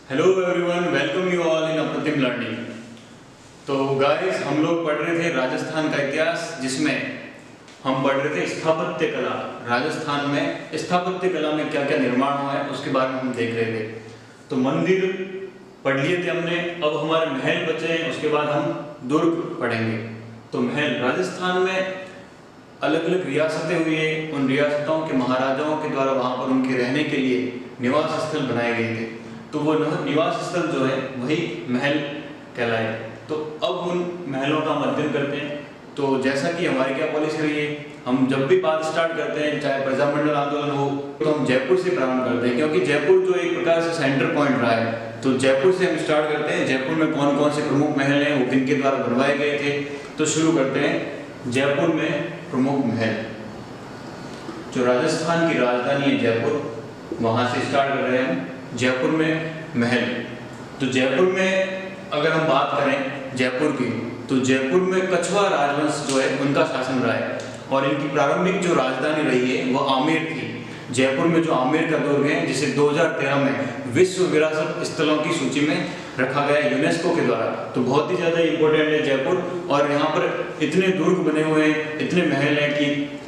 Hello everyone, welcome you all in अप्रतिम learning. तो guys, हम लोग पढ़ रहे थे राजस्थान का इतिहास, जिसमें हम पढ़ रहे थे स्थापत्य कला। राजस्थान में स्थापत्य कला में क्या क्या निर्माण हुआ है उसके बारे में हम देख रहे थे। तो मंदिर पढ़ लिए थे हमने, अब हमारे महल बचे हैं, उसके बाद हम दुर्ग पढ़ेंगे। तो महल, राजस्थान में अलग अलग रियासतें हुई हैं, उन रियासतों के महाराजाओं के द्वारा वहाँ पर उनके रहने के लिए निवास स्थल बनाए गए थे। तो वो निवास स्थल जो है वही महल कहलाए। तो अब उन महलों का अध्ययन करते हैं। तो जैसा कि हमारी क्या पॉलिसी रही है, हम जब भी बात स्टार्ट करते हैं, चाहे प्रजामंडल आंदोलन हो, तो हम जयपुर से प्रारंभ करते हैं, क्योंकि जयपुर जो एक प्रकार से सेंटर पॉइंट रहा है। तो जयपुर से हम स्टार्ट करते हैं। जयपुर में कौन कौन से प्रमुख महल हैं, वो किनके द्वारा बनवाए गए थे। तो शुरू करते हैं जयपुर में प्रमुख महल। जो राजस्थान की राजधानी है जयपुर, वहाँ से स्टार्ट कर रहे हैं हम। जयपुर में महल। तो जयपुर में अगर हम बात करें जयपुर की, तो जयपुर में कछवा राजवंश जो है उनका शासन रहा है, और इनकी प्रारंभिक जो राजधानी रही है वो आमेर थी। जयपुर में जो आमेर का दुर्ग है, जिसे 2013 में विश्व विरासत स्थलों की सूची में रखा गया यूनेस्को के द्वारा। तो बहुत ही ज़्यादा इम्पोर्टेंट है जयपुर, और यहाँ पर इतने दुर्ग बने हुए हैं, इतने महल हैं कि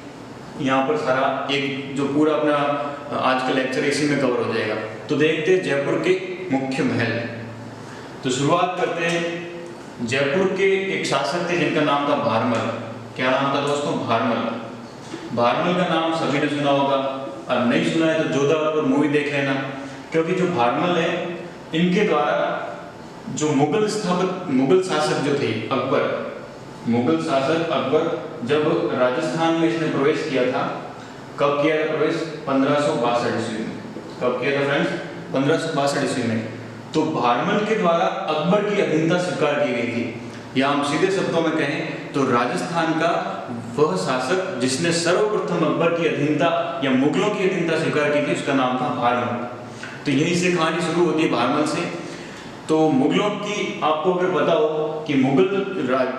यहाँ पर सारा एक जो पूरा अपना आज का लेक्चर इसी में कवर हो जाएगा। तो देखते हैं जयपुर के मुख्य महल। तो शुरुआत करते हैं। जयपुर के एक शासक थे जिनका नाम था भारमल। क्या नाम था दोस्तों? भारमल। भारमल का नाम सभी ने सुना होगा, और नहीं सुना है तो जोधापुर मूवी देख लेना। क्योंकि जो भारमल है, इनके द्वारा जो मुगल शासक जो थे अकबर, मुगल शासक अकबर जब राजस्थान में इसने प्रवेश किया था, कब किया था प्रवेश? 1562 ईस्वी में। कब किया था फ्रेंड्स? 1562 ईस्वी में। तो भारमल के द्वारा अकबर की अधीनता स्वीकार की गई थी। या हम सीधे शब्दों में कहें तो राजस्थान का वह शासक जिसने सर्वप्रथम अकबर की अधीनता या मुगलों की अधीनता स्वीकार की थी, उसका नाम था भारमल। तो यहीं से कहानी शुरू होती है, भारमल से। तो मुगलों की आपको अगर पता हो कि मुगल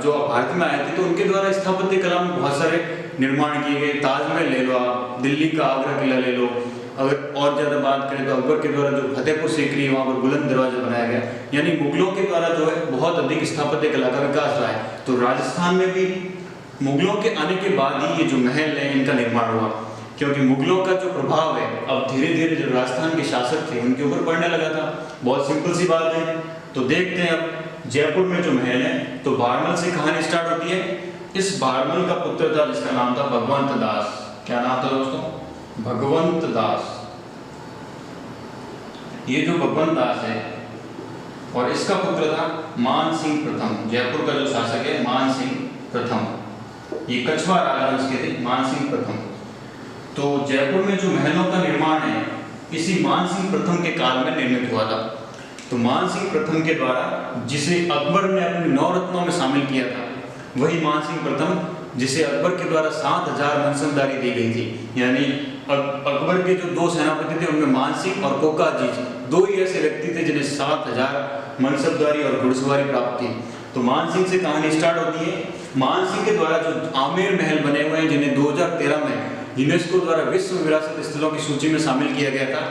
जो भारत में आए थे, तो उनके द्वारा स्थापत्य कला में बहुत सारे निर्माण किए गए। ताजमहल ले लो आप, दिल्ली का आगरा किला ले लो। अगर और ज़्यादा बात करें तो अकबर के द्वारा जो फतेहपुर सीकरी है, वहाँ पर बुलंद दरवाजा बनाया गया। यानी मुगलों के द्वारा जो है बहुत अधिक स्थापत्य कला का विकास रहा है। तो राजस्थान में भी मुगलों के आने के बाद ही ये जो महल है इनका निर्माण हुआ, क्योंकि मुगलों का जो प्रभाव है अब धीरे धीरे जो राजस्थान के शासक थे उनके ऊपर पड़ने लगा था। बहुत सिंपल सी बात है। तो देखते हैं अब जयपुर में जो महल है, तो भारमल से कहानी स्टार्ट होती है। इस भारमल का पुत्र था जिसका नाम था भगवंत दास। क्या नाम था दोस्तों? भगवंत दास। ये जो भगवंत दास है, और इसका पुत्र था मान सिंह प्रथम। जयपुर का जो शासक है मान सिंह प्रथम, ये कछवा राजवंश के थे, मान सिंह प्रथम। तो जयपुर में जो महलों का निर्माण है, इसी मान सिंह प्रथम के काल में निर्मित हुआ था। तो मान सिंह प्रथम के द्वारा, जिसे अकबर ने अपने 9 रत्नों में शामिल किया था, वही मान सिंह प्रथम, जिसे अकबर के द्वारा 7000 मनसबदारी दी गई थी। यानी अकबर के जो 2 सेनापति थे, उनमें मान सिंह और कोका अजीज 2 ही ऐसे व्यक्ति थे जिन्हें 7000 मनसबदारी और घुड़सवारी प्राप्त थी। तो मान सिंह से कहानी स्टार्ट होती है। मान सिंह के द्वारा जो आमेर महल बने हुए हैं, जिन्हें 2013 में यूनेस्को द्वारा विश्व विरासत स्थलों की सूची में शामिल किया गया था।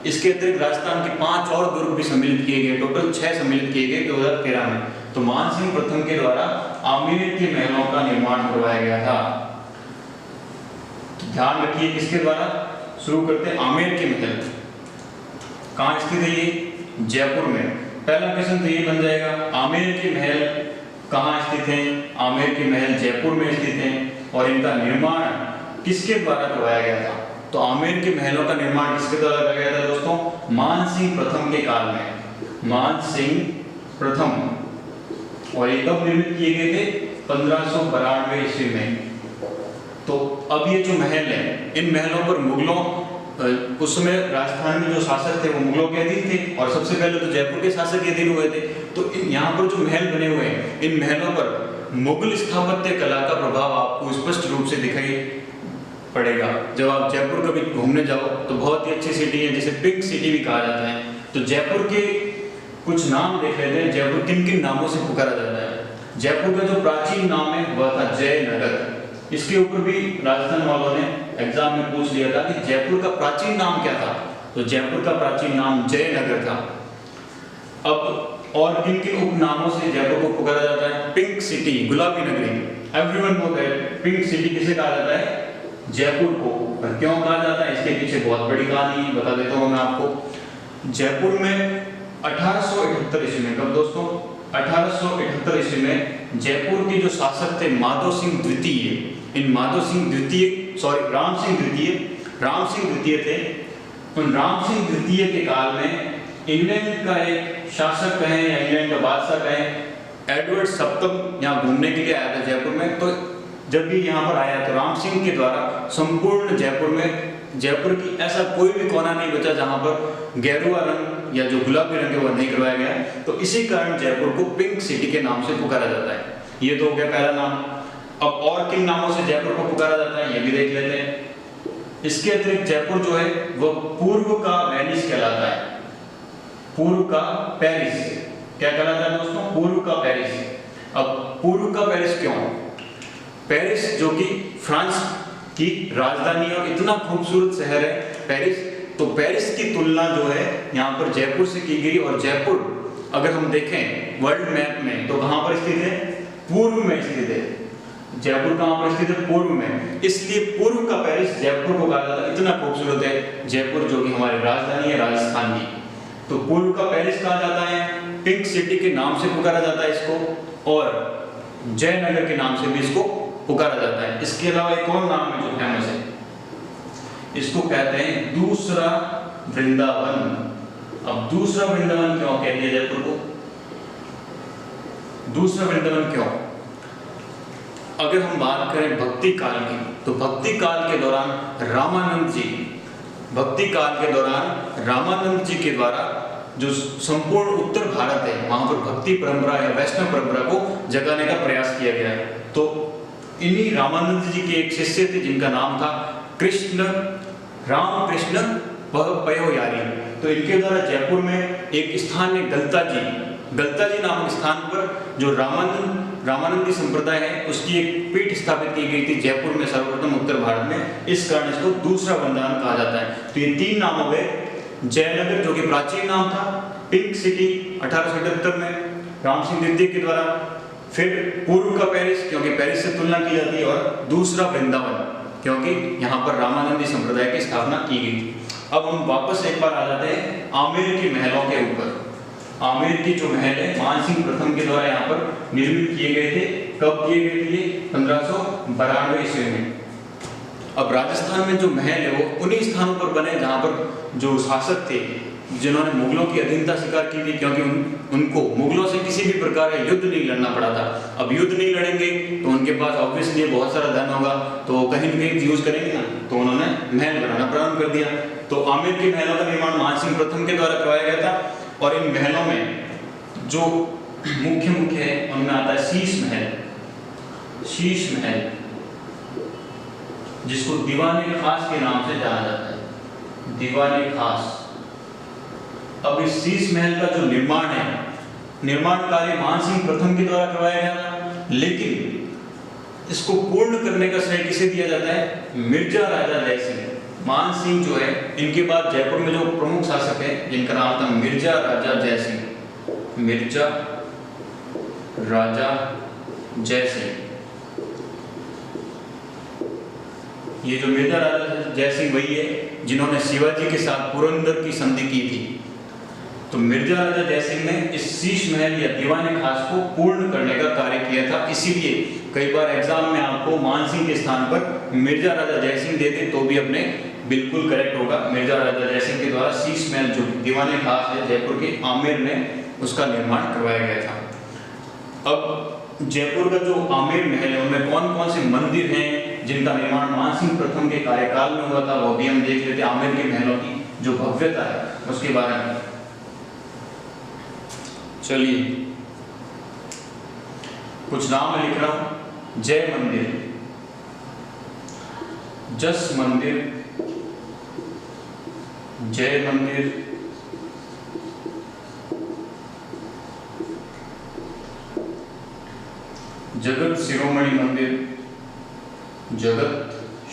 इसके अतिरिक्त राजस्थान के 5 और दुर्ग भी सम्मिलित किए गए, टोटल 6 सम्मिलित किए गए 2013 में। तो मान सिंह प्रथम के द्वारा आमेर के महलों का निर्माण करवाया गया था। तो ध्यान रखिए, किसके द्वारा? शुरू करते हैं आमेर के महल। कहाँ स्थित है ये? जयपुर में। पहला क्वेश्चन तो ये बन जाएगा, आमेर के महल कहाँ स्थित हैं? आमेर के महल जयपुर में स्थित हैं, और इनका निर्माण किसके द्वारा करवाया गया था? तो आमेर के महलों का निर्माण किसके द्वारा किया गया था दोस्तों? मान सिंह प्रथम के काल में। मान सिंह प्रथम। और ये कब निर्मित किए गए थे? 1592 ईस्वी में। तो अब ये जो महल है, इन महलों पर मुगलों, उस समय राजस्थान में जो शासक थे वो मुगलों के अधीन थे, और सबसे पहले तो जयपुर के शासक के अधीन हुए थे। तो यहाँ पर जो महल बने हुए हैं, इन महलों पर मुगल स्थापत्य कला का प्रभाव आपको स्पष्ट रूप से दिखाई पड़ेगा। जब आप जयपुर कभी घूमने जाओ तो बहुत ही अच्छी सिटी है, जिसे पिंक सिटी भी कहा जाता है। तो जयपुर के कुछ नाम देख लेते हैं, जयपुर किन किन नामों से पुकारा जाता है। जयपुर का जो प्राचीन नाम है वह था जयनगर। इसके ऊपर भी राजस्थान वालों ने एग्जाम में पूछ लिया था कि जयपुर का प्राचीन नाम क्या था। तो जयपुर का प्राचीन नाम जयनगर था। अब और किन किन उपनामों से जयपुर को पुकारा जाता है? पिंक सिटी, गुलाबी नगरी। Everyone know that pink city किसे कहा जाता है? जयपुर को। और क्यों कहा जाता है इसके पीछे बहुत बड़ी कहानी है, बता देता हूं मैं आपको। जयपुर में 1878 ईस्वी में, कब दोस्तों? 1878 ईस्वी में जयपुर के जो शासक थे माधव सिंह द्वितीय, इन माधव सिंह द्वितीय सॉरी राम सिंह द्वितीय थे। उन राम सिंह द्वितीय के काल में इंग्लैंड का एक शासक कहें या इंग्लैंड का बादशाह कहें, एडवर्ड सप्तम यहाँ घूमने के लिए आया था जयपुर में। तो जब भी यहाँ पर आया तो राम सिंह के द्वारा संपूर्ण जयपुर की ऐसा कोई भी कोना नहीं बचा जहाँ पर गेरुआ रंग या जो गुलाबी रंग है वह नहीं करवाया गया। तो इसी कारण जयपुर को पिंक सिटी के नाम से पुकारा जाता है। ये तो हो गया पहला नाम। अब और किन नामों से जयपुर को पुकारा जाता है ये भी देख लेते हैं। इसके अतिरिक्त जयपुर जो है वह पूर्व का वेनिस कहलाता है। पूर्व का पेरिस क्या कहलाता है दोस्तों? पूर्व का पेरिस। अब पूर्व का पेरिस क्यों? पेरिस जो कि फ्रांस की राजधानी और इतना खूबसूरत शहर है पेरिस, तो पेरिस की तुलना जो है यहाँ पर जयपुर से की गई। और जयपुर अगर हम देखें वर्ल्ड मैप में तो कहाँ पर स्थित है? पूर्व में स्थित है। जयपुर कहाँ पर स्थित है? पूर्व में। इसलिए पूर्व का पेरिस जयपुर को कहा जाता है। इतना खूबसूरत है जयपुर जो कि हमारी राजधानी है राजस्थान की। तो पूर्व का पेरिस कहा जाता है, पिंक सिटी के नाम से पुकारा जाता है इसको, और जयनगर के नाम से भी इसको पुकारा जाता है। इसके अलावा एक और नाम है जो फेमस है, इसको कहते हैं दूसरा वृंदावन। अब दूसरा वृंदावन क्यों कह दिया जयपुर को? दूसरा वृंदावन क्यों? अगर हम बात करें भक्ति काल की, तो भक्ति काल के दौरान रामानंद जी के द्वारा जो संपूर्ण उत्तर भारत है वहां पर भक्ति परंपरा या वैष्णव परंपरा को जगाने का प्रयास किया गया है। तो इन्हीं रामानंद जी के एक शिष्य थे जिनका नाम था रामकृष्ण पयोयारी। तो इनके द्वारा जयपुर में एक स्थान है गलता जी नामक स्थान पर जो रामानंदी संप्रदाय है उसकी एक पीठ स्थापित की गई थी जयपुर में सर्वप्रथम उत्तर भारत में। इस कारण इसको दूसरा वृंदावन कहा जाता है। तो ये तीन नाम हो गए, जयनगर जो कि प्राचीन नाम था, पिंक सिटी 1878 में राम सिंह द्वितीय के द्वारा, फिर पूर्व का पेरिस क्योंकि पेरिस से तुलना की जाती है, और दूसरा वृंदावन क्योंकि यहाँ पर रामानंदी संप्रदाय की स्थापना की गई थी। अब हम वापस एक बार आ जाते हैं आमेर के महलों के ऊपर। आमेर की जो महल है मानसिंह प्रथम के द्वारा यहाँ पर निर्मित किए गए थे। कब किए गए थे? 1592 ईस्वी में। अब राजस्थान में जो महल है वो उन्हीं स्थानों पर बने जहाँ पर जो शासक थे जिन्होंने मुगलों की अधीनता स्वीकार की थी, क्योंकि उनको मुगलों से किसी भी प्रकार का युद्ध नहीं लड़ना पड़ा था। अब युद्ध नहीं लड़ेंगे तो उनके पास ऑब्वियसली बहुत सारा धन होगा, तो कहीं न कहीं यूज करेंगे ना, तो उन्होंने महल बनाना प्रारंभ कर दिया। तो आमेर के महलों का निर्माण मानसिंह प्रथम के द्वारा करवाया गया था। और इन महलों में जो मुख्य है उनमें आता है शीश महल जिसको दीवाने खास के नाम से जाना जाता है, दीवाने खास। अब इस शीश महल का जो निर्माण कार्य मानसिंह प्रथम के द्वारा करवाया गया था, लेकिन इसको पूर्ण करने का श्रेय किसे दिया जाता है? मिर्जा राजा जयसिंह। मानसिंह जो है इनके बाद जयपुर में जो प्रमुख शासक है जिनका नाम था मिर्जा राजा जयसिंह। मिर्जा राजा जयसिंह, ये जो मिर्जा राजा जयसिंह वही है जिन्होंने शिवाजी के साथ पुरंदर की संधि की थी। तो मिर्जा राजा जयसिंह ने इस शीश महल या दीवाने खास को पूर्ण करने का कार्य किया था। इसीलिए कई बार एग्जाम में आपको मानसिंह के स्थान पर मिर्जा राजा जयसिंह देते तो भी अपने बिल्कुल करेक्ट होगा। मिर्जा राजा जयसिंह के द्वारा शीश महल जो दीवाने खास है जयपुर के आमेर में उसका निर्माण करवाया गया था। अब जयपुर का जो आमेर महल है उनमें कौन कौन से मंदिर हैं जिनका निर्माण मानसिंह प्रथम के कार्यकाल में हुआ था वो भी हम देख लेते हैं। आमेर के महलों की जो भव्यता है उसके बारे में चलिए कुछ नाम मैं लिख रहा हूं। जय मंदिर, जस मंदिर, जय मंदिर, जगत शिरोमणि मंदिर, जगत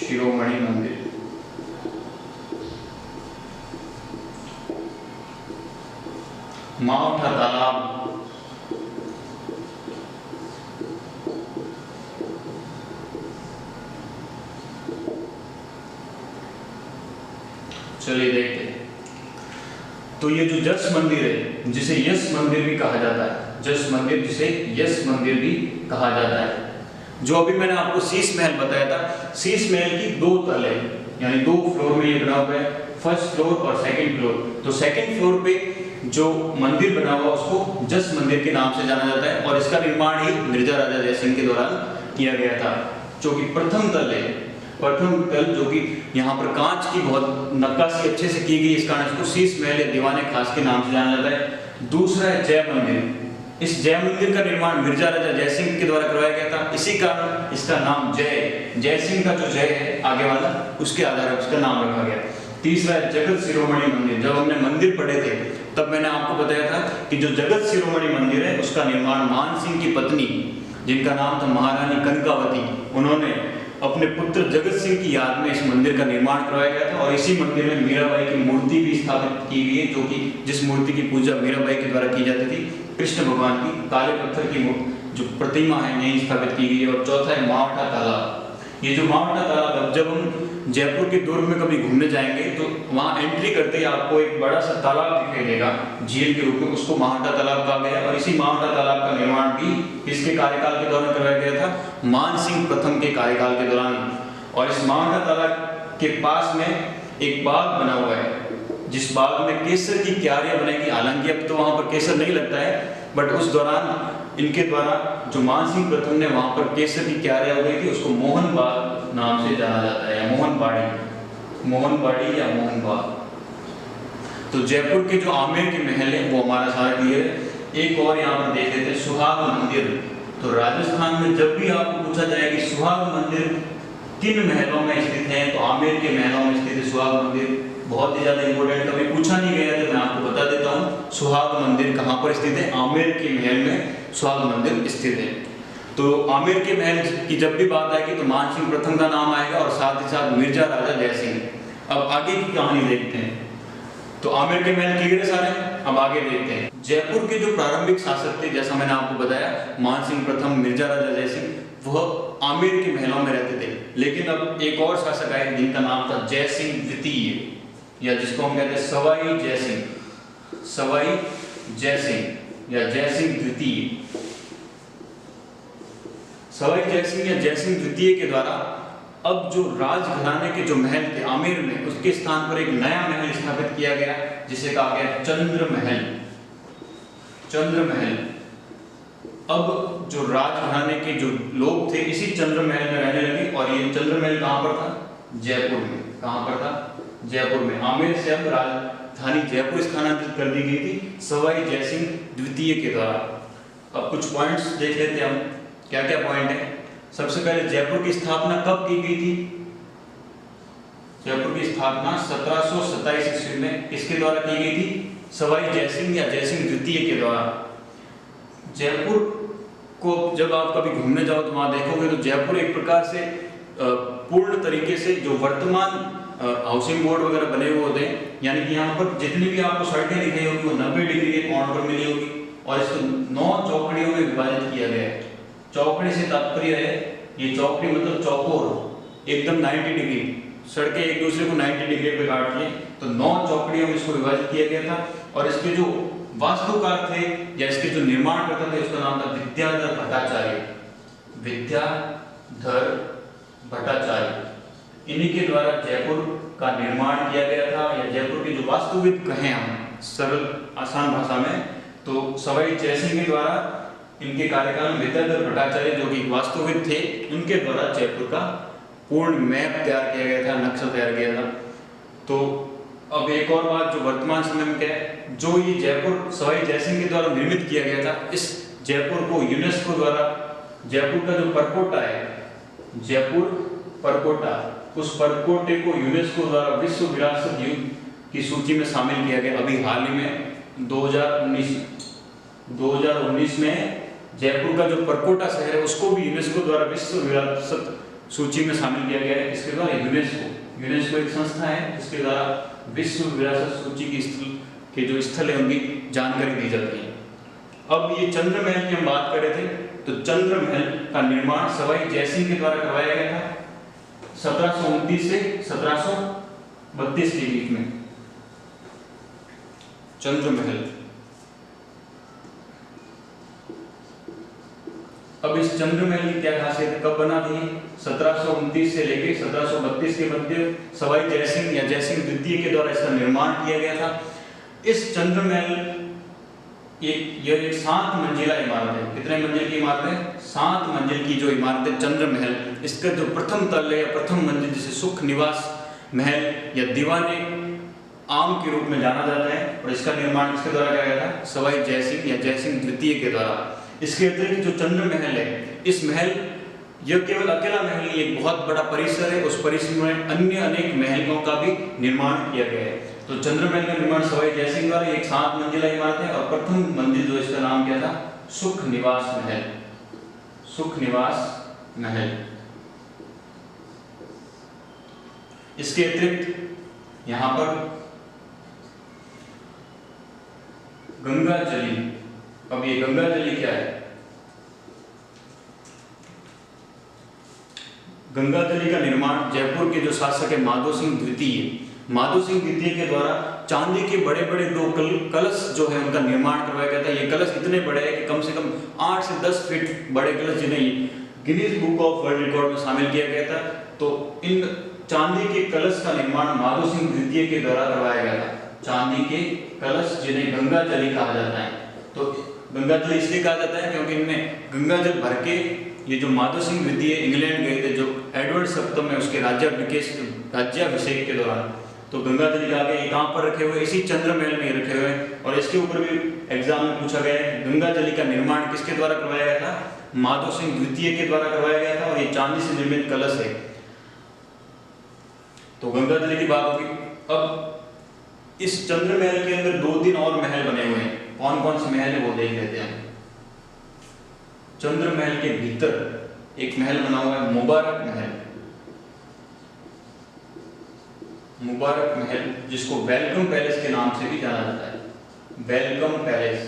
शिरोमणि मंदिर, मावठा तालाब। चलिए देखते हैं। तो ये जो जस मंदिर है, जिसे यश मंदिर भी कहा जाता है, जस मंदिर जिसे यश मंदिर भी कहा जाता है, जो अभी मैंने आपको शीश महल बताया था, शीश महल की 2 तले यानी 2 फ्लोर में ये बना हुआ है, फर्स्ट फ्लोर और सेकंड फ्लोर। तो सेकंड फ्लोर पे जो मंदिर बना हुआ उसको जस मंदिर के नाम से जाना जाता है, और इसका निर्माण ही मिर्जा राजा जयसिंह के दौरान किया गया था। जो कि प्रथम तल है, प्रथम तल जो कि यहाँ पर कांच की बहुत नक्काशी अच्छे से की गई, इस कारण इसको शीश महल या दीवाने खास के नाम से जाना जाता है। दूसरा है जय मंदिर। इस जय मंदिर का निर्माण मिर्जा राजा जयसिंह के द्वारा करवाया गया था, इसी कारण इसका नाम जय सिंह का जो जय है आगे वाला, उसके आधार पर इसका नाम रखा गया। तीसरा है जगत शिरोमणि मंदिर। जब हमने मंदिर पढ़े थे तब मैंने आपको बताया था कि जो जगत शिरोमणि मंदिर है उसका निर्माण मान सिंह की पत्नी, जिनका नाम था महारानी कनकावती, उन्होंने अपने पुत्र जगत सिंह की याद में इस मंदिर का निर्माण करवाया गया था। और इसी मंदिर में मीराबाई की मूर्ति भी स्थापित की गई है, जो कि जिस मूर्ति की पूजा मीराबाई के द्वारा की जाती थी, कृष्ण भगवान की काले पत्थर की जो प्रतिमा है यही स्थापित की गई है। और चौथा है मावठा तालाब। ये जो मावठा तालाब, जब हम जयपुर के दुर्ग में कभी घूमने जाएंगे तो वहाँ एंट्री करते ही आपको एक बड़ा सा तालाब दिखाई देगा झील के रूप में, उसको मावठा तालाब कहा गया। और इसी मावठा तालाब का निर्माण भी इसके कार्यकाल के दौरान करवाया गया था, मान सिंह प्रथम के कार्यकाल के दौरान। और इस मावठा तालाब के पास में एक बाग बना हुआ है, जिस बाग में केसर की क्यारियां बनाई। हालांकि अब तो वहां पर केसर नहीं लगता है, बट उस दौरान इनके द्वारा जो मान सिंह प्रथम ने वहां पर केसर की क्यारियां उगाई थी, उसको मोहन बाग नाम से जाना जाता है, या मोहन बाड़ी या मोहन बाग। तो जयपुर के जो आमेर के महल है वो हमारा सारा क्लियर है। एक और यहाँ पर देख लेते हैं, सुहाग मंदिर। तो राजस्थान में जब भी आपको पूछा जाए कि सुहाग मंदिर किन महलों में स्थित है, तो आमेर के महलों में स्थित है सुहाग मंदिर। बहुत ही ज्यादा इंपॉर्टेंट, कभी पूछा नहीं गया तो मैं आपको बता देता हूँ, सुहाग मंदिर कहाँ पर स्थित है, आमेर के महल में सुहाग मंदिर स्थित है। तो आमेर के महल की जब भी बात आएगी तो मान सिंह प्रथम का नाम आएगा, और साथ ही साथ मिर्जा राजा जयसिंह। अब आगे की कहानी देखते हैं। तो आमेर के महल क्लियर है सारे, अब आगे देखते हैं। जयपुर के जो प्रारंभिक शासक थे, जैसा मैंने आपको बताया, मान सिंह प्रथम, मिर्जा राजा जयसिंह, वह आमेर के महलों में रहते थे। लेकिन अब एक और शासक आए जिनका नाम था जयसिंह द्वितीय, या जिसको हम कहते हैं सवाई जयसिंह या जयसिंह द्वितीय। सवाई जयसिंह या जयसिंह द्वितीय के द्वारा अब जो राजघराने के जो महल थे आमेर में, उसके स्थान पर एक नया महल स्थापित किया गया, जिसे कहा गया चंद्र महल। अब जो राजघराने के जो लोग थे इसी चंद्र महल में रहने लगे, और ये चंद्र महल कहाँ पर था? जयपुर में। कहाँ पर था? जयपुर में। आमेर से अब राजधानी जयपुर स्थानांतरित कर दी गई थी सवाई जयसिंह द्वितीय के द्वारा। अब कुछ पॉइंट्स देख लेते हैं हम, क्या क्या पॉइंट है। सबसे पहले जयपुर की स्थापना कब की गई थी? जयपुर की स्थापना 1727 ईस्वी में किसके द्वारा की गई थी? सवाई जयसिंह या जयसिंह द्वितीय के द्वारा। जयपुर को जब आप कभी घूमने जाओ तो वहां देखोगे तो जयपुर एक प्रकार से पूर्ण तरीके से जो वर्तमान हाउसिंग बोर्ड वगैरह बने हुए होते हैं, यानी कि यहाँ पर जितनी भी आपको सड़कें दिखाई होगी वो 90 डिग्री के कोण पर मिली होगी, और इसको 9 चौकड़ियों में विभाजित किया गया है। चौकड़ी से तात्पर्य है, ये चौकड़ी मतलब चौकोर, एकदम 90 डिग्री, सड़कें एक दूसरे को 90 डिग्री पे काटती हैं, तो 9 चौकड़ियों में इसको विभाजित किया गया था। और इसके जो वास्तुकार थे या इसके जो निर्माण करता थे उसका नाम था विद्याधर भट्टाचार्य। इन्हीं के द्वारा जयपुर का निर्माण किया गया था, या जयपुर के जो वास्तुविद कहें हम सरल आसान भाषा में, तो सवाई जयसिंह के द्वारा इनके कार्यकाल में विद्याधर भट्टाचार्य जो कि वास्तुविद थे, उनके द्वारा जयपुर का पूर्ण मैप तैयार किया गया था, नक्शा तैयार किया था। तो अब एक और बात जो वर्तमान समय में क्या है, जो ये जयपुर सवाई जयसिंह के द्वारा निर्मित किया गया था, इस जयपुर को यूनेस्को द्वारा, जयपुर का जो परकोटा है, जयपुर परकोटा, उस परकोटे को यूनेस्को द्वारा विश्व विरासत की सूची में शामिल किया गया। अभी हाल ही में 2019 में जयपुर का जो परकोटा शहर है उसको भी यूनेस्को द्वारा विश्व विरासत सूची में शामिल किया गया है। इसके द्वारा यूनेस्को एक संस्था है जिसके द्वारा विश्व विरासत सूची की के जो स्थल है उनकी जानकारी दी जाती है। अब ये चंद्र महल की हम बात कर रहे थे, तो चंद्र महल का निर्माण सवाई जयसिंह के द्वारा करवाया गया था 1729 से 1732 के बीच में। चंद्र महल, अब इस चंद्र महल की क्या खासियत, कब बना थी? 1729 से लेकर 1732 के मध्य सवाई जयसिंह या जयसिंह द्वितीय के द्वारा इसका निर्माण किया गया था। इस चंद्र महल यह एक 7 मंजिला इमारत है। कितने मंजिल की इमारत है? 7 मंजिल की जो इमारत है चंद्र महल, इसका जो प्रथम तल है या प्रथम मंजिल जिसे सुख निवास महल या दीवाने आम के रूप में जाना जाता है, और इसका निर्माण किसके द्वारा किया गया था? सवाई जयसिंह या जयसिंह द्वितीय के द्वारा। इसके अतिरिक्त जो चंद्र महल है, इस महल यह केवल अकेला महल नहीं, एक बहुत बड़ा परिसर है, उस परिसर में अन्य अनेक महलों का भी निर्माण किया गया है। तो चंद्र महल का निर्माण सवाई जयसिंह द्वारा एक 7 मंजिला इमारत है, और प्रथम मंजिल जो इसका नाम क्या था? सुख निवास महल। सुख निवास महल। इसके अतिरिक्त यहां पर गंगा जली, अब ये गंगा जली क्या है? गंगा जली का निर्माण जयपुर के जो शासक है माधो सिंह द्वितीय के द्वारा चांदी के बड़े बड़े 2 कलश जो है उनका निर्माण करवाया गया था। ये कलश इतने बड़े हैं कि कम से कम 8 से 10 फीट बड़े कलश, जिन्हें Guinness book of world record में शामिल किया गया था। तो इन चांदी के कलश का निर्माण माधो सिंह द्वितीय के द्वारा करवाया गया था। चांदी के कलश जिन्हें गंगा जली कहा जाता है। तो गंगा जल इसलिए कहा जाता है क्योंकि इनमें गंगा जल भर के ये जो माधो सिंह द्वितीय इंग्लैंड गए थे, जो एडवर्ड सप्तम में उसके राज्याभिषेक के दौरान, तो गंगा जल आगे कहाँ पर रखे हुए? इसी चंद्र महल में रखे हुए। और इसके ऊपर भी एग्जाम में पूछा गया है, गंगा जली का निर्माण किसके द्वारा करवाया गया था? माधो सिंह द्वितीय के द्वारा करवाया गया था, और ये चांदी से निर्मित कलश है। तो गंगा जली की बात होगी। अब इस चंद्र महल के अंदर 2-3 और महल बने हुए हैं। कौन कौन से महल है वो देख लेते हैं। चंद्र महल के भीतर एक महल बना हुआ है मुबारक महल। मुबारक महल, जिसको वेलकम पैलेस के नाम से भी जाना जाता है। Welcome palace.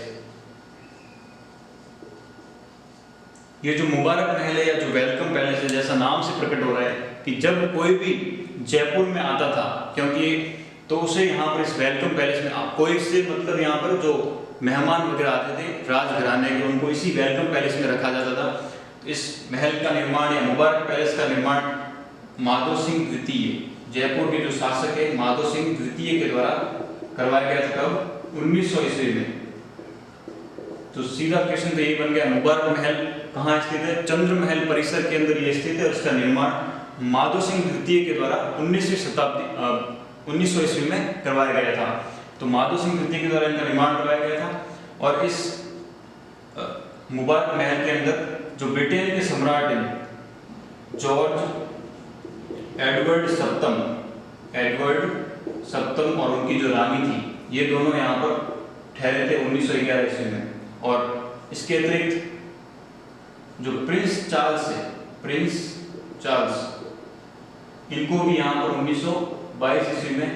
ये जो मुबारक महल है या जो वेलकम पैलेस है, जैसा नाम से प्रकट हो रहा है कि जब कोई भी जयपुर में आता था, क्योंकि तो उसे यहाँ पर इस वेलकम पैलेस में कोई से मतलब यहाँ पर जो मेहमान वगैरह आते थे राजघराने के, उनको इसी वेलकम पैलेस में रखा जाता था। इस महल का निर्माण या मुबारक पैलेस का निर्माण माधो सिंह द्वितीय, जयपुर के जो शासक है माधो सिंह द्वितीय के द्वारा करवाया गया था। कब? 1900 ईस्वी में। तो सीधा क्वेश्चन तो यही बन गया, मुबारक महल कहाँ स्थित है? चंद्र महल परिसर के अंदर ये स्थित है, और इसका निर्माण माधो सिंह द्वितीय के द्वारा 1900 ईस्वी में करवाया गया था। तो माधो सिंह द्वितीय के द्वारा इनका निर्माण करवाया गया था। और इस मुबारक महल के अंदर जो ब्रिटेन के सम्राट हैं जॉर्ज एडवर्ड सप्तम और उनकी जो रानी थी, ये दोनों यहाँ पर ठहरे थे 1911 ईस्वी में। और इसके अतिरिक्त जो प्रिंस चार्ल्स इनको भी यहाँ पर 1922 ईस्वी में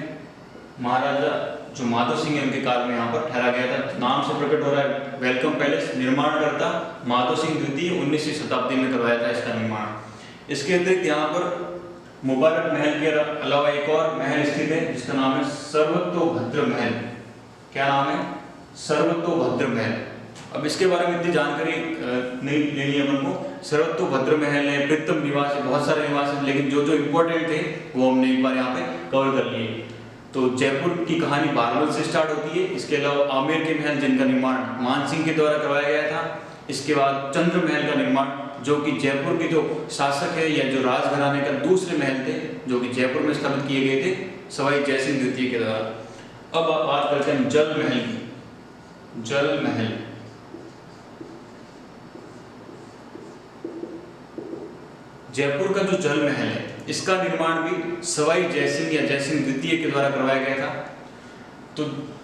महाराजा जो माधो सिंह उनके काल में यहाँ पर ठहरा गया था। नाम से प्रकट हो रहा है वेलकम पैलेस, निर्माणकर्ता माधो सिंह द्वितीय 19वीं शताब्दी में करवाया था इसका निर्माण। इसके अतिरिक्त यहाँ पर मुबारक महल के अलावा एक और महल स्थित है जिसका नाम है सर्वतोभद्र महल। क्या नाम है? सर्वतोभद्र महल। अब इसके बारे में इतनी जानकारी नहीं लेनी है अपन को। सर्वतोभद्र महल है, प्रीतम निवास है, बहुत सारे निवास हैं, लेकिन जो जो इम्पोर्टेंट थे वो हमने एक बार यहाँ पे कवर कर लिए। तो जयपुर की कहानी बारबल से स्टार्ट होती है। इसके अलावा आमेर के महल जिनका निर्माण मानसिंह के द्वारा करवाया गया था। इसके बाद चंद्र महल का निर्माण जो कि जयपुर के जो शासक है या जो राजघराने का दूसरे महल थे जो कि जयपुर में स्थापित किए गए थे सवाई जयसिंह द्वितीय के द्वारा। अब आप बात करते हैं जल महल की। जल महल जयपुर का जो जल महल है इसका निर्माण भी सवाई जयसिंह या जयसिंह द्वितीय के द्वारा करवाया गया था। तो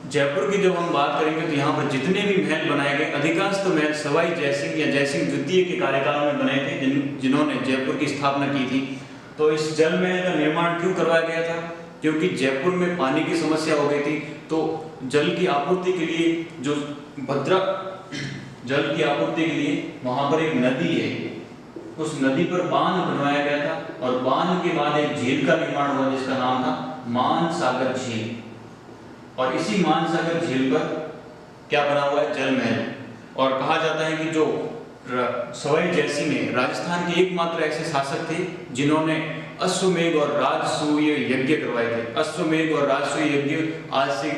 जयपुर की जब हम बात करेंगे तो यहाँ पर जितने भी महल बनाए गए अधिकांश तो महल सवाई जयसिंह या जयसिंह द्वितीय के कार्यकाल में बने थे जिन्होंने जयपुर की स्थापना की थी। तो इस जल महल का निर्माण क्यों करवाया गया था? क्योंकि जयपुर में पानी की समस्या हो गई थी। तो जल की आपूर्ति के लिए जो भद्रा जल की आपूर्ति के लिए वहां पर एक नदी है, उस नदी पर बांध बनवाया गया था और बांध के बाद एक झील का निर्माण हुआ जिसका नाम था मानसागर झील। और इसी मानसागर झील पर क्या बना हुआ है? जल महल। और कहा जाता है कि जो सवाई जयसिंह में राजस्थान के एकमात्र ऐसे शासक थे जिन्होंने अश्वमेध और राजसूय यज्ञ करवाए थे। अश्वमेध और राजसूय यज्ञ आज से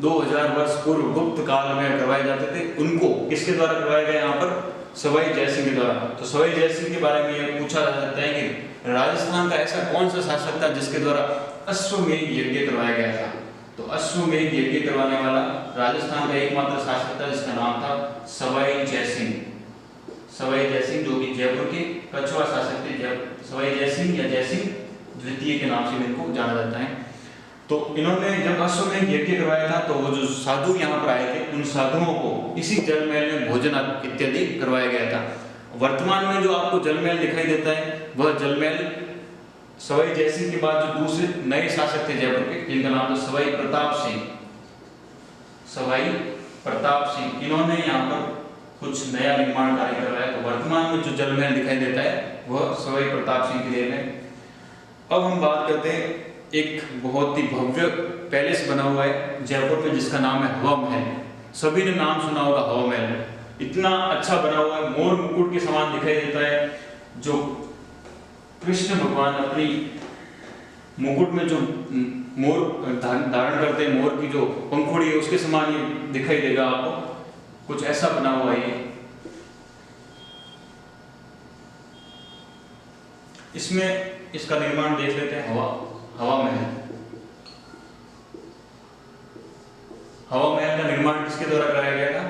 2000 वर्ष पूर्व गुप्त काल में करवाए जाते थे। उनको किसके द्वारा करवाया गया? यहाँ पर सवाई जयसिंह के द्वारा। तो सवाई जयसिंह के बारे में यह पूछा जा सकता है कि राजस्थान का ऐसा कौन सा शासक था जिसके द्वारा अश्वमेध यज्ञ करवाया गया था? तो अश्वमेध यज्ञ करवाने वाला राजस्थान का एकमात्र शासक था जिसका नाम था सवाई जयसिंह। सवाई जयसिंह जो कि जयपुर के कछुआ शासक थे। सवाई जयसिंह या जयसिंह द्वितीय के नाम से इनको जाना जाता है। तो इन्होंने जब अश्वमेध यज्ञ करवाया था तो वो जो साधु यहाँ पर आए थे उन साधुओं को इसी जल महल में भोजन इत्यादि करवाया गया था। वर्तमान में जो आपको जल महल दिखाई देता है वह जल महल सवाई जयसिंह के बाद जो दूसरे नए शासक थे जयपुर के, जिनका नाम था सवाई प्रताप सिंह। सवाई प्रताप सिंह इन्होंने यहाँ पर कुछ नया निर्माण कार्य करवाया। तो वर्तमान में जो जल महल दिखाई देता है वह सवाई प्रताप सिंह की देन है। अब हम बात करते हैं एक बहुत ही भव्य पैलेस बना हुआ है जयपुर में जिसका नाम है हवा महल। सभी ने नाम सुना होगा हवा महल। इतना अच्छा बना हुआ है, मोर मुकुट के समान दिखाई देता है। जो कृष्ण भगवान अपनी मुकुट में जो मोर धारण करते हैं, मोर की जो पंखुड़ी है उसके समान ये दिखाई देगा आपको। कुछ ऐसा बना हुआ है ये। इसमें इसका निर्माण देख लेते हैं। हवा महल। हवा महल का निर्माण किसके द्वारा कराया गया था?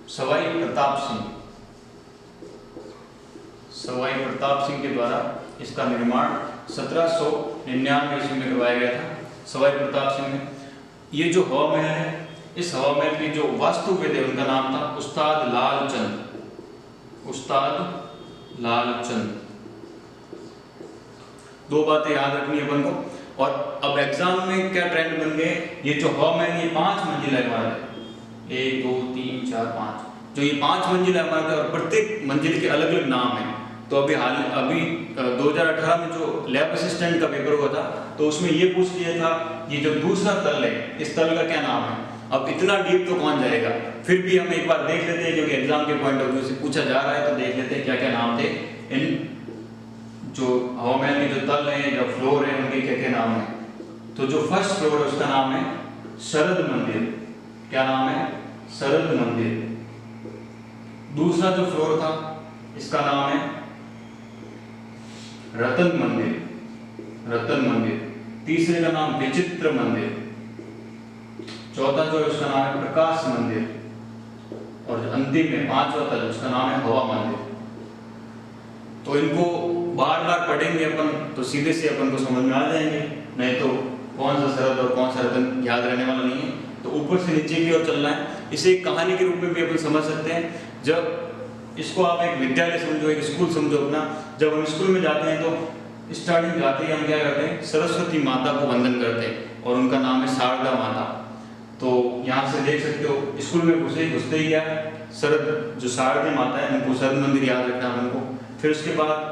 सवाई प्रताप सिंह। सवाई प्रताप सिंह के द्वारा इसका निर्माण 1799 ईस्वी में करवाया गया था सवाई प्रताप सिंह ने। ये जो हवा महल है, इस हवा महल के जो वास्तुविद है उनका नाम था उस्ताद लाल चंद। उस्ताद लाल चंद। दो बातें याद रखनी है अपन को। और अब एग्जाम में क्या ट्रेंड बन गए, ये जो हवा महल ये 5 मंजिला इमारत है। 1 2 3 4 5 जो ये 5 मंजिला इमारत है और प्रत्येक मंजिल के अलग अलग नाम है। तो अभी 2018 में जो लैब असिस्टेंट का पेपर हुआ था तो उसमें ये पूछ लिया था ये जो दूसरा तल है इस तल का क्या नाम है। अब इतना डीप तो कौन जाएगा, फिर भी हम एक बार देख लेते हैं क्योंकि एग्जाम के पॉइंट ऑफ व्यू से पूछा जा रहा है। तो देख लेते हैं क्या क्या नाम थे इन जो हवा महल के जो तल है जो फ्लोर है उनके क्या क्या नाम है। तो जो फर्स्ट फ्लोर है उसका नाम है शरद मंदिर। क्या नाम है? शरद मंदिर। दूसरा जो फ्लोर था इसका नाम है रतन मंदिर। रतन मंदिर। तीसरे का नाम विचित्र मंदिर। चौथा जो है उसका नाम है प्रकाश मंदिर। और अंतिम में 5वां तल उसका नाम है हवा मंदिर। तो इनको बार बार पढ़ेंगे अपन तो सीधे से अपन को समझ में आ जाएंगे, नहीं तो कौन सा शरद और कौन सा रतन याद रहने वाला नहीं है। तो ऊपर से नीचे की ओर चलना है। इसे एक कहानी के रूप में भी अपन समझ सकते हैं। जब इसको आप एक विद्यालय समझो, एक स्कूल समझो अपना। जब हम स्कूल में जाते हैं तो स्टार्टिंग जाते ही हम क्या करते हैं? सरस्वती माता को वंदन करते हैं और उनका नाम है शारदा माता। तो यहाँ से देख सकते हो स्कूल में घुसते ही क्या शरद जो शारदा माता है उनको शरद मंदिर याद रखना है उनको। फिर उसके बाद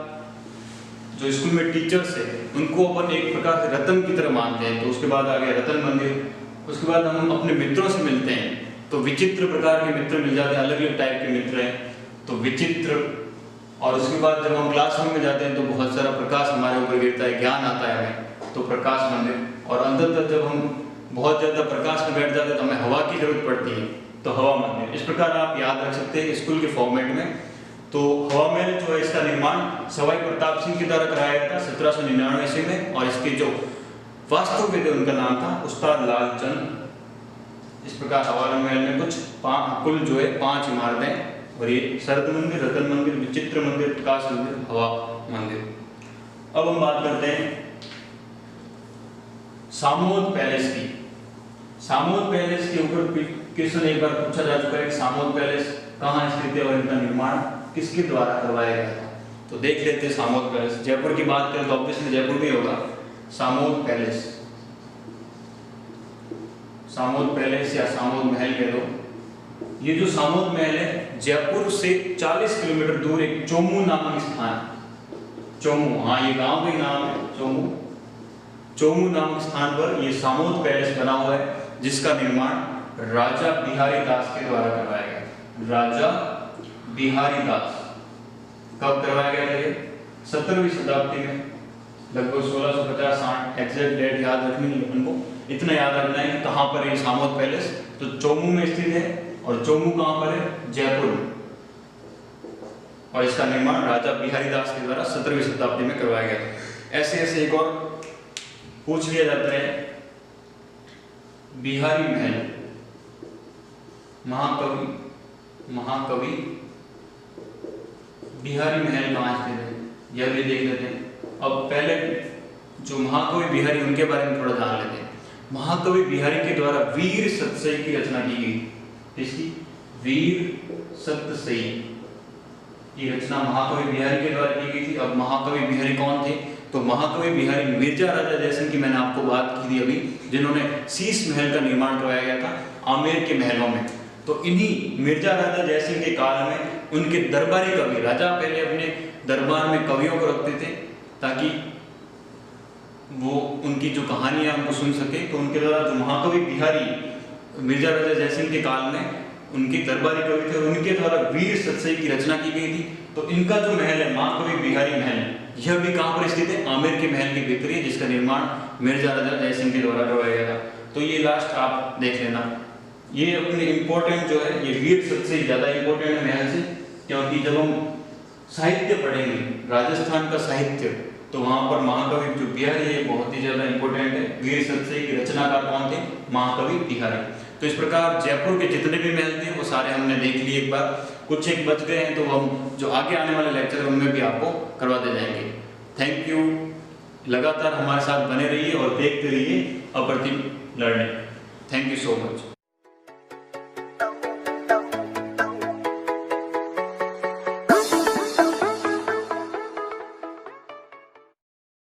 जो स्कूल में टीचर्स है उनको अपन एक प्रकार से रतन की तरह मानते हैं। तो उसके बाद आ गया रतन मंदिर। उसके बाद हम अपने मित्रों से मिलते हैं तो विचित्र प्रकार के मित्र मिल जाते हैं, अलग अलग टाइप के मित्र हैं तो विचित्र। और उसके बाद जब हम क्लासरूम में जाते हैं तो बहुत सारा प्रकाश हमारे ऊपर गिरता है, ज्ञान आता है हमें, तो प्रकाश मंदिर। और अंदर तक जब हम बहुत ज़्यादा प्रकाश में बैठ जाते हैं तो हमें हवा की जरूरत पड़ती है तो हवा मंदिर। इस प्रकार आप याद रख सकते हैं स्कूल के फॉर्मेट में। तो हवा महल जो है इसका निर्माण सवाई प्रताप सिंह के द्वारा कराया गया था 1799 ईस्वी में। और इसके जो वास्तुविद है उनका नाम था उस्ताद लाल चंद। इस प्रकार हवा महल में कुछ कुल जो है 5 इमारतें और ये शरद मंदिर, रतन मंदिर, विचित्र मंदिर, प्रकाश मंदिर, हवा मंदिर। अब हम बात करते हैं सामोद पैलेस की। सामोद पैलेस के ऊपर क्वेश्चन एक बार पूछा जा चुका है कि सामोद पैलेस कहाँ स्थित है और इनका निर्माण किसके द्वारा करवाया गया था। तो देख लेते हैं सामोद पैलेस। जयपुर की बात करें तो ऑब्वियसली जयपुर में होगा सामोद पैलेस। सामोद पैलेस या सामोद महल कह दो। ये जो सामोद महल है जयपुर से 40 किलोमीटर दूर एक चोमू नामक स्थान, चोमू, हाँ ये गांव का ही नाम है चोमू, चोमू नामक स्थान पर ये सामोद पैलेस बना हुआ है, जिसका निर्माण राजा बिहारी दास के द्वारा करवाया गया। राजा बिहारी दास कब करवाया गया था ये? 17वीं शताब्दी में, लगभग 1650-60, एग्जैक्ट डेट याद रखनी है अपन को, इतना याद रखना है कहाँ पर है सामोद पैलेस। तो चोमू में स्थित है, और चोमू कहाँ पर है? जयपुर में, और इसका निर्माण राजा बिहारी दास के द्वारा 17वीं शताब्दी में करवाया गया। ऐसे ऐसे एक और पूछ लिया जाता है, बिहारी महल, महाकवि बिहारी महल कहाँ स्थित है, यह भी देख लेते हैं। अब पहले जो महाकवि बिहारी उनके बारे में थोड़ा जान लेते हैं। महाकवि बिहारी के द्वारा वीर सतसई की रचना की गई। इसकी वीर सतसई की रचना महाकवि बिहारी के द्वारा की गई थी। अब महाकवि बिहारी कौन थे? तो महाकवि बिहारी मिर्जा राजा जयसिंह की मैंने आपको बात की थी अभी, जिन्होंने शीश महल का निर्माण करवाया गया था आमेर के महलों में। तो इन्हीं मिर्जा राजा जयसिंह के काल में उनके दरबारी कवि, राजा पहले अपने दरबार में कवियों को रखते थे ताकि वो उनकी जो कहानियां उनको सुन सके। तो उनके द्वारा जो महाकवि बिहारी मिर्जा राजा जयसिंह के काल में उनके दरबारी कवि थे, उनके द्वारा वीर सतसई की रचना की गई थी। तो इनका जो महल है महाकवि बिहारी महल, यह भी कहाँ पर स्थित है? आमेर के महल के भीतर है, जिसका निर्माण मिर्जा राजा जयसिंह के द्वारा करवाया गया था। तो ये लास्ट आप देख लेना। ये अपने इम्पोर्टेंट जो है, ये वीर सतसई ज्यादा इम्पोर्टेंट है महल से, क्योंकि जब हम साहित्य पढ़ेंगे राजस्थान का साहित्य, तो वहां पर महाकवि जो बिहारी है बहुत ही ज्यादा इंपॉर्टेंट है। वीर सतसई की रचनाकार कौन थे? महाकवि बिहारी। तो इस प्रकार जयपुर के जितने भी महल थे वो सारे हमने देख लिए एक बार, कुछ एक बच गए हैं तो हम जो आगे आने वाले लेक्चर है उनमें भी आपको करवाते जाएंगे। थैंक यू, लगातार हमारे साथ बने रहिए और देखते रहिए अप्रतिम learning. Thank you so much.